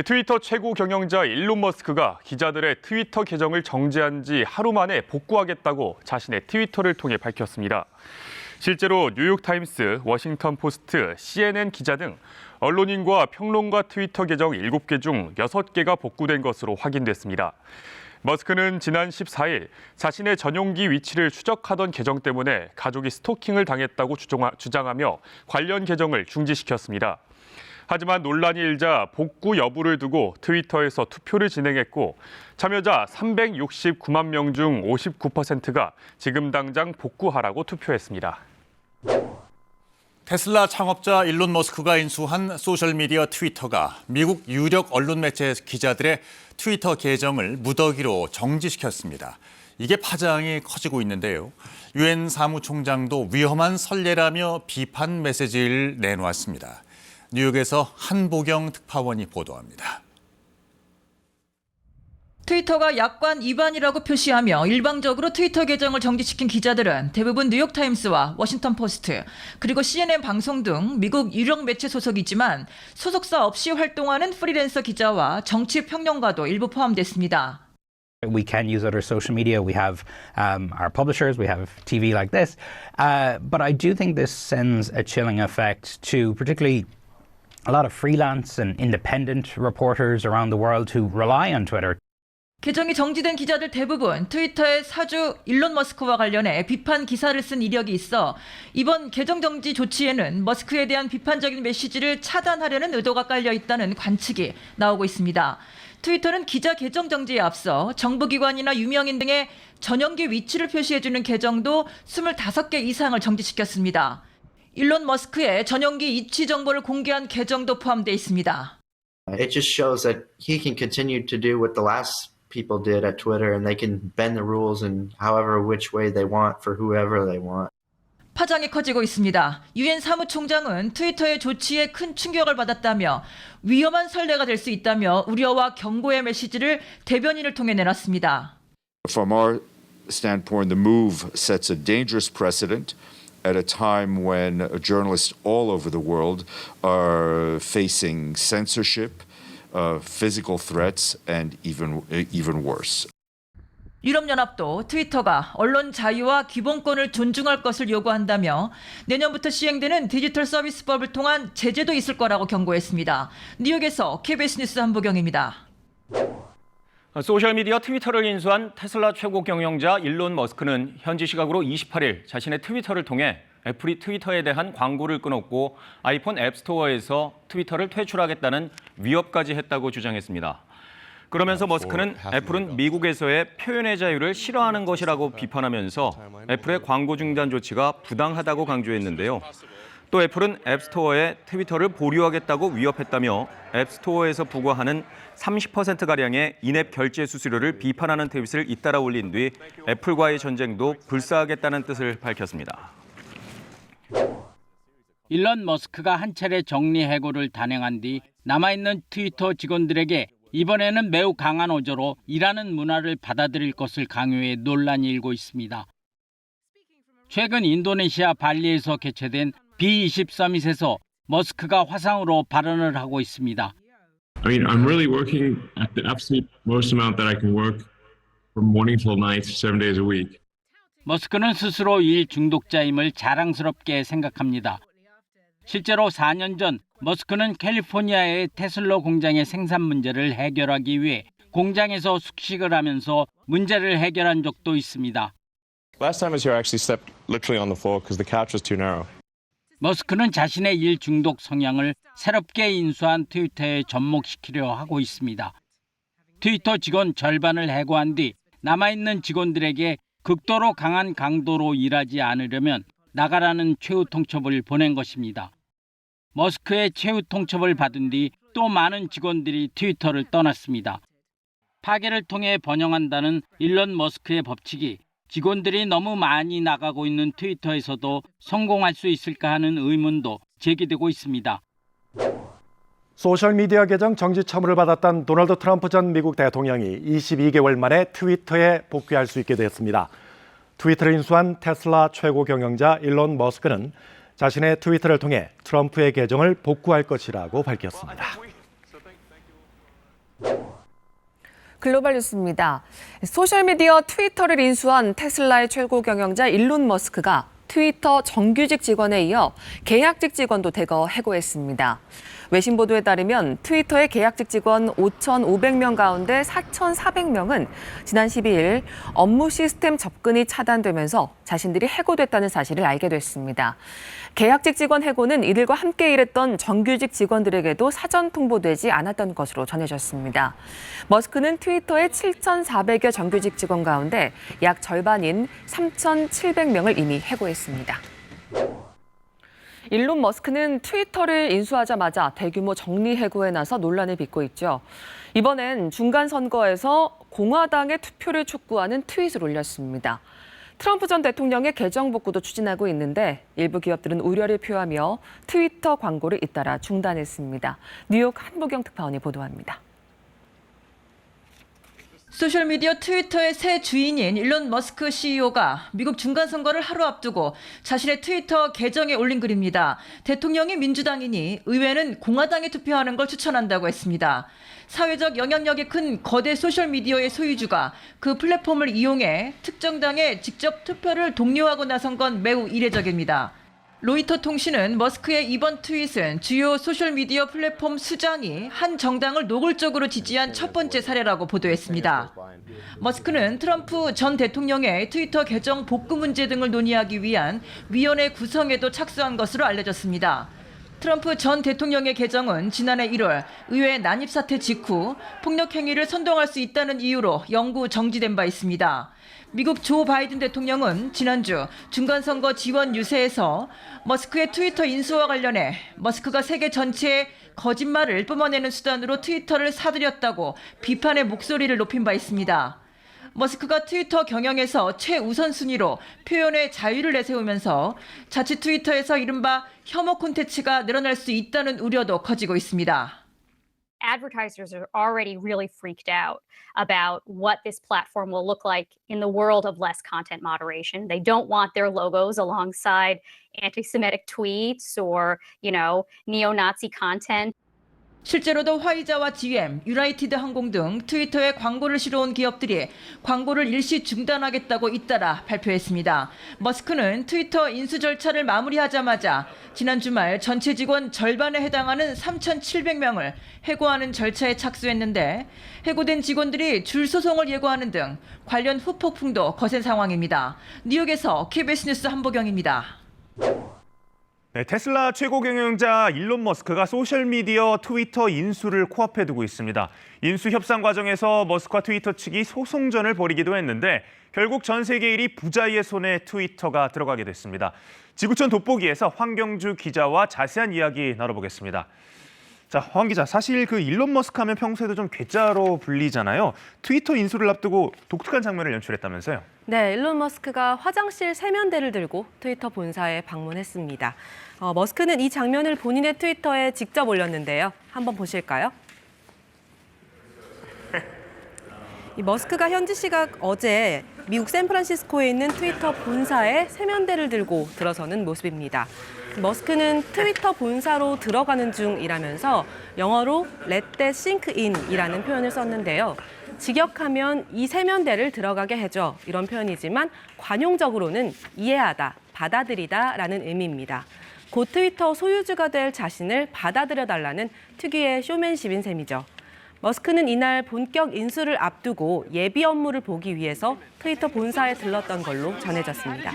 트위터 최고 경영자 일론 머스크가 기자들의 트위터 계정을 정지한 지 하루 만에 복구하겠다고 자신의 트위터를 통해 밝혔습니다. 실제로 뉴욕타임스, 워싱턴 포스트, CNN 기자 등 언론인과 평론가 트위터 계정 7개 중 6개가 복구된 것으로 확인됐습니다. 머스크는 지난 14일 자신의 전용기 위치를 추적하던 계정 때문에 가족이 스토킹을 당했다고 주장하며 관련 계정을 중지시켰습니다. 하지만 논란이 일자 복구 여부를 두고 트위터에서 투표를 진행했고 참여자 369만 명 중 59%가 지금 당장 복구하라고 투표했습니다. 테슬라 창업자 일론 머스크가 인수한 소셜미디어 트위터가 미국 유력 언론 매체 기자들의 트위터 계정을 무더기로 정지시켰습니다. 이게 파장이 커지고 있는데요. 유엔 사무총장도 위험한 선례라며 비판 메시지를 내놓았습니다. 뉴욕에서 한보경 특파원이 보도합니다. 트위터가 약관 위반이라고 표시하며 일방적으로 트위터 계정을 정지시킨 기자들은 대부분 뉴욕타임스와 워싱턴 포스트, 그리고 CNN 방송 등 미국 유력 매체 소속이지만 소속사 없이 활동하는 프리랜서 기자와 정치 평론가도 일부 포함됐습니다. We can use other social media. We have our publishers. We have TV like this. But I do think this sends a chilling effect to particularly a lot of freelance and independent reporters around the world who rely on Twitter. 계정이 정지된 기자들 대부분 트위터의 사주 일론 머스크와 관련해 비판 기사를 쓴 이력이 있어 이번 계정 정지 조치에는 머스크에 대한 비판적인 메시지를 차단하려는 의도가 깔려 있다는 관측이 나오고 있습니다. 트위터는 기자 계정 정지에 앞서 정부기관이나 유명인 등의 전용기 위치를 표시해주는 계정도 25개 이상을 정지시켰습니다. 일론 머스크의 전용기 위치 정보를 공개한 계정도 포함되어 있습니다. It just shows that he can continue to do what the last people did at Twitter, and they can bend the rules in however which way they want for whoever they want. 파장이 커지고 있습니다. 유엔 사무총장은 트위터의 조치에 큰 충격을 받았다며 위험한 선례가 될 수 있다며 우려와 경고의 메시지를 대변인을 통해 내놨습니다. From our standpoint, the move sets a dangerous precedent at a time when journalists all over the world are facing censorship, physical threats, and even worse. 유럽연합도 트위터가 언론 자유와 기본권을 존중할 것을 요구한다며 내년부터 시행되는 디지털 서비스법을 통한 제재도 있을 거라고 경고했습니다. 뉴욕에서 KBS 뉴스 한보경입니다. 소셜미디어 트위터를 인수한 테슬라 최고 경영자 일론 머스크는 현지 시각으로 28일 자신의 트위터를 통해 애플이 트위터에 대한 광고를 끊었고 아이폰 앱스토어에서 트위터를 퇴출하겠다는 위협까지 했다고 주장했습니다. 그러면서 머스크는 애플은 미국에서의 표현의 자유를 싫어하는 것이라고 비판하면서 애플의 광고 중단 조치가 부당하다고 강조했는데요. 또 애플은 앱스토어에 트위터를 보류하겠다고 위협했다며 앱스토어에서 부과하는 30%가량의 인앱 결제 수수료를 비판하는 트윗을 잇따라 올린 뒤 애플과의 전쟁도 불사하겠다는 뜻을 밝혔습니다. 일론 머스크가 한 차례 정리해고를 단행한 뒤 남아있는 트위터 직원들에게 이번에는 매우 강한 어조로 일하는 문화를 받아들일 것을 강요해 논란이 일고 있습니다. 최근 인도네시아 발리에서 개최된 B20 서밋에서 머스크가 화상으로 발언을 하고 있습니다. I mean, I'm really working at the absolute most amount that I can work from morning till night, 7 days a week. 머스크는 스스로 일 중독자임을 자랑스럽게 생각합니다. 실제로 4년 전 머스크는 캘리포니아의 테슬라 공장의 생산 문제를 해결하기 위해 공장에서 숙식을 하면서 문제를 해결한 적도 있습니다. Last time I was here, I actually slept literally on the floor because the couch was too narrow. 머스크는 자신의 일 중독 성향을 새롭게 인수한 트위터에 접목시키려 하고 있습니다. 트위터 직원 절반을 해고한 뒤 남아있는 직원들에게 극도로 강한 강도로 일하지 않으려면 나가라는 최후 통첩을 보낸 것입니다. 머스크의 최후 통첩을 받은 뒤 또 많은 직원들이 트위터를 떠났습니다. 파괴를 통해 번영한다는 일론 머스크의 법칙이 직원들이 너무 많이 나가고 있는 트위터에서도 성공할 수 있을까 하는 의문도 제기되고 있습니다. 소셜미디어 계정 정지 처분을 받았던 도널드 트럼프 전 미국 대통령이 22개월 만에 트위터에 복귀할 수 있게 됐습니다. 트위터를 인수한 테슬라 최고 경영자 일론 머스크는 자신의 트위터를 통해 트럼프의 계정을 복구할 것이라고 밝혔습니다. 글로벌 뉴스입니다. 소셜미디어 트위터를 인수한 테슬라의 최고 경영자 일론 머스크가 트위터 정규직 직원에 이어 계약직 직원도 대거 해고했습니다. 외신 보도에 따르면 트위터의 계약직 직원 5,500명 가운데 4,400명은 지난 12일 업무 시스템 접근이 차단되면서 자신들이 해고됐다는 사실을 알게 됐습니다. 계약직 직원 해고는 이들과 함께 일했던 정규직 직원들에게도 사전 통보되지 않았던 것으로 전해졌습니다. 머스크는 트위터의 7,400여 정규직 직원 가운데 약 절반인 3,700명을 이미 해고했습니다. 일론 머스크는 트위터를 인수하자마자 대규모 정리 해고에 나서 논란을 빚고 있죠. 이번엔 중간 선거에서 공화당의 투표를 촉구하는 트윗을 올렸습니다. 트럼프 전 대통령의 계정 복구도 추진하고 있는데 일부 기업들은 우려를 표하며 트위터 광고를 잇따라 중단했습니다. 뉴욕 한보경 특파원이 보도합니다. 소셜미디어 트위터의 새 주인인 일론 머스크 CEO가 미국 중간선거를 하루 앞두고 자신의 트위터 계정에 올린 글입니다. 대통령이 민주당이니 의회는 공화당에 투표하는 걸 추천한다고 했습니다. 사회적 영향력이 큰 거대 소셜미디어의 소유주가 그 플랫폼을 이용해 특정 당에 직접 투표를 독려하고 나선 건 매우 이례적입니다. 로이터 통신은 머스크의 이번 트윗은 주요 소셜미디어 플랫폼 수장이 한 정당을 노골적으로 지지한 첫 번째 사례라고 보도했습니다. 머스크는 트럼프 전 대통령의 트위터 계정 복구 문제 등을 논의하기 위한 위원회 구성에도 착수한 것으로 알려졌습니다. 트럼프 전 대통령의 계정은 지난해 1월 의회 난입 사태 직후 폭력 행위를 선동할 수 있다는 이유로 영구 정지된 바 있습니다. 미국 조 바이든 대통령은 지난주 중간선거 지원 유세에서 머스크의 트위터 인수와 관련해 머스크가 세계 전체에 거짓말을 뿜어내는 수단으로 트위터를 사들였다고 비판의 목소리를 높인 바 있습니다. 머스크가 트위터 경영에서 최우선 순위로 표현의 자유를 내세우면서 자칫 트위터에서 이른바 혐오 콘텐츠가 늘어날 수 있다는 우려도 커지고 있습니다. Advertisers are already really freaked out about what this platform will look like in the world of less content moderation. They don't want their logos alongside anti-Semitic tweets or, neo-Nazi content. 실제로도 화이자와 GM, 유나이티드 항공 등 트위터에 광고를 실어온 기업들이 광고를 일시 중단하겠다고 잇따라 발표했습니다. 머스크는 트위터 인수 절차를 마무리하자마자 지난 주말 전체 직원 절반에 해당하는 3,700명을 해고하는 절차에 착수했는데 해고된 직원들이 줄 소송을 예고하는 등 관련 후폭풍도 거센 상황입니다. 뉴욕에서 KBS 뉴스 한보경입니다. 네, 테슬라 최고 경영자 일론 머스크가 소셜미디어 트위터 인수를 코앞에 두고 있습니다. 인수 협상 과정에서 머스크와 트위터 측이 소송전을 벌이기도 했는데 결국 전 세계 1위 부자의 손에 트위터가 들어가게 됐습니다. 지구촌 돋보기에서 황경주 기자와 자세한 이야기 나눠보겠습니다. 자, 황 기자, 사실 그 일론 머스크 하면 평소에도 좀 괴짜로 불리잖아요. 트위터 인수를 앞두고 독특한 장면을 연출했다면서요? 네, 일론 머스크가 화장실 세면대를 들고 트위터 본사에 방문했습니다. 머스크는 이 장면을 본인의 트위터에 직접 올렸는데요. 한번 보실까요? 이 머스크가 현지 시각 어제 미국 샌프란시스코에 있는 트위터 본사에 세면대를 들고 들어서는 모습입니다. 머스크는 트위터 본사로 들어가는 중이라면서 영어로 let that sink in이라는 표현을 썼는데요. 직역하면 이 세면대를 들어가게 해줘 이런 표현이지만 관용적으로는 이해하다, 받아들이다라는 의미입니다. 곧 트위터 소유주가 될 자신을 받아들여달라는 특유의 쇼맨십인 셈이죠. 머스크는 이날 본격 인수를 앞두고 예비 업무를 보기 위해서 트위터 본사에 들렀던 걸로 전해졌습니다.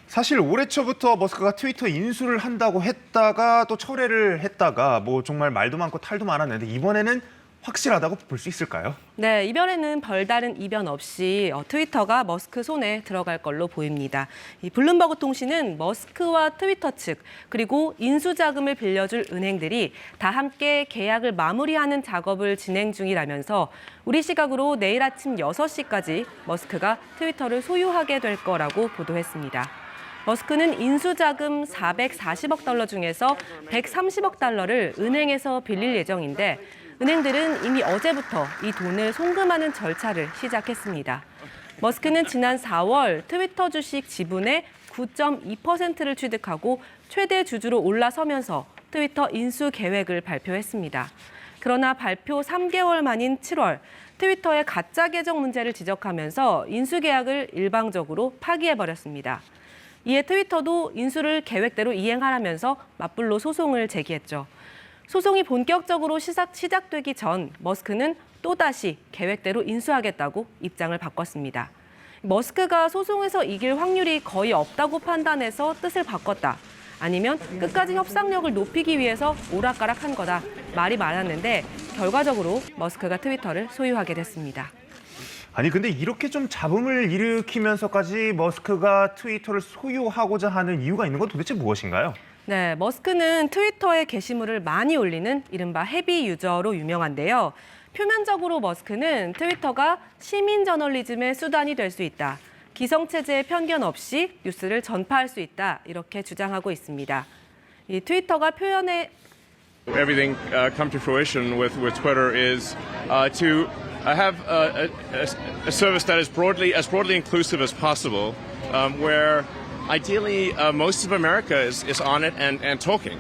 사실 올해 초부터 머스크가 트위터 인수를 한다고 했다가 또 철회를 했다가 정말 말도 많고 탈도 많았는데 이번에는 확실하다고 볼 수 있을까요? 네, 이번에는 별다른 이변 없이 트위터가 머스크 손에 들어갈 걸로 보입니다. 이 블룸버그 통신은 머스크와 트위터 측 그리고 인수 자금을 빌려줄 은행들이 다 함께 계약을 마무리하는 작업을 진행 중이라면서 우리 시각으로 내일 아침 6시까지 머스크가 트위터를 소유하게 될 거라고 보도했습니다. 머스크는 인수자금 440억 달러 중에서 130억 달러를 은행에서 빌릴 예정인데 은행들은 이미 어제부터 이 돈을 송금하는 절차를 시작했습니다. 머스크는 지난 4월 트위터 주식 지분의 9.2%를 취득하고 최대 주주로 올라서면서 트위터 인수 계획을 발표했습니다. 그러나 발표 3개월 만인 7월 트위터의 가짜 계정 문제를 지적하면서 인수 계약을 일방적으로 파기해버렸습니다. 이에 트위터도 인수를 계획대로 이행하라면서 맞불로 소송을 제기했죠. 소송이 본격적으로 시작되기 전 머스크는 또다시 계획대로 인수하겠다고 입장을 바꿨습니다. 머스크가 소송에서 이길 확률이 거의 없다고 판단해서 뜻을 바꿨다. 아니면 끝까지 협상력을 높이기 위해서 오락가락한 거다. 말이 많았는데 결과적으로 머스크가 트위터를 소유하게 됐습니다. 아니 근데 이렇게 좀 잡음을 일으키면서까지 머스크가 트위터를 소유하고자 하는 이유가 있는 건 도대체 무엇인가요? 네, 머스크는 트위터에 게시물을 많이 올리는 이른바 헤비 유저로 유명한데요. 표면적으로 머스크는 트위터가 시민 저널리즘의 수단이 될 수 있다. 기성체제의 편견 없이 뉴스를 전파할 수 있다. 이렇게 주장하고 있습니다. 이 트위터가 표현에 Everything come to fruition with Twitter is to have a service that is as broadly inclusive as possible, where ideally most of America is on it and talking.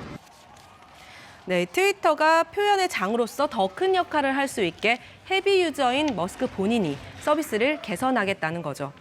네, 트위터가 표현의 장으로서 더 큰 역할을 할 수 있게 헤비 유저인 머스크 본인이 서비스를 개선하겠다는 거죠.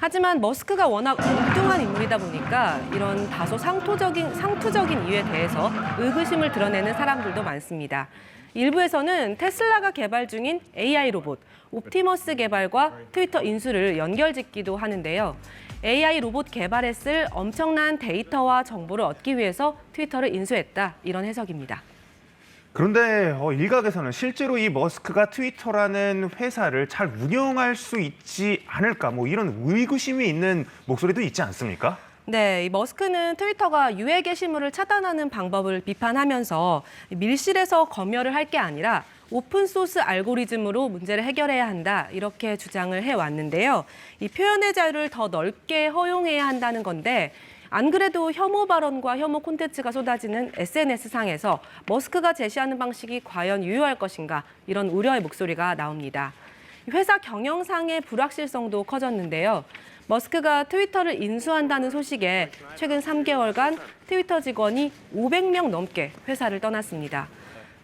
하지만 머스크가 워낙 엉뚱한 인물이다 보니까 이런 다소 상투적인 이유에 대해서 의구심을 드러내는 사람들도 많습니다. 일부에서는 테슬라가 개발 중인 AI 로봇 옵티머스 개발과 트위터 인수를 연결짓기도 하는데요. AI 로봇 개발에 쓸 엄청난 데이터와 정보를 얻기 위해서 트위터를 인수했다, 이런 해석입니다. 그런데 일각에서는 실제로 이 머스크가 트위터라는 회사를 잘 운영할 수 있지 않을까, 이런 의구심이 있는 목소리도 있지 않습니까? 네, 이 머스크는 트위터가 유해 게시물을 차단하는 방법을 비판하면서 밀실에서 검열을 할 게 아니라 오픈소스 알고리즘으로 문제를 해결해야 한다, 이렇게 주장을 해왔는데요. 이 표현의 자유를 더 넓게 허용해야 한다는 건데, 안 그래도 혐오 발언과 혐오 콘텐츠가 쏟아지는 SNS상에서 머스크가 제시하는 방식이 과연 유효할 것인가, 이런 우려의 목소리가 나옵니다. 회사 경영상의 불확실성도 커졌는데요. 머스크가 트위터를 인수한다는 소식에 최근 3개월간 트위터 직원이 500명 넘게 회사를 떠났습니다.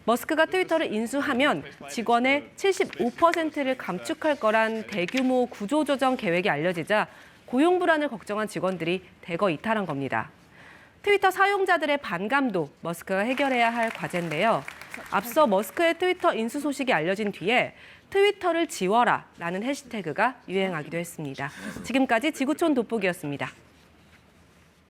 머스크가 트위터를 인수하면 직원의 75%를 감축할 거란 대규모 구조조정 계획이 알려지자 고용 불안을 걱정한 직원들이 대거 이탈한 겁니다. 트위터 사용자들의 반감도 머스크가 해결해야 할 과제인데요. 앞서 머스크의 트위터 인수 소식이 알려진 뒤에 트위터를 지워라 라는 해시태그가 유행하기도 했습니다. 지금까지 지구촌 돋보기였습니다.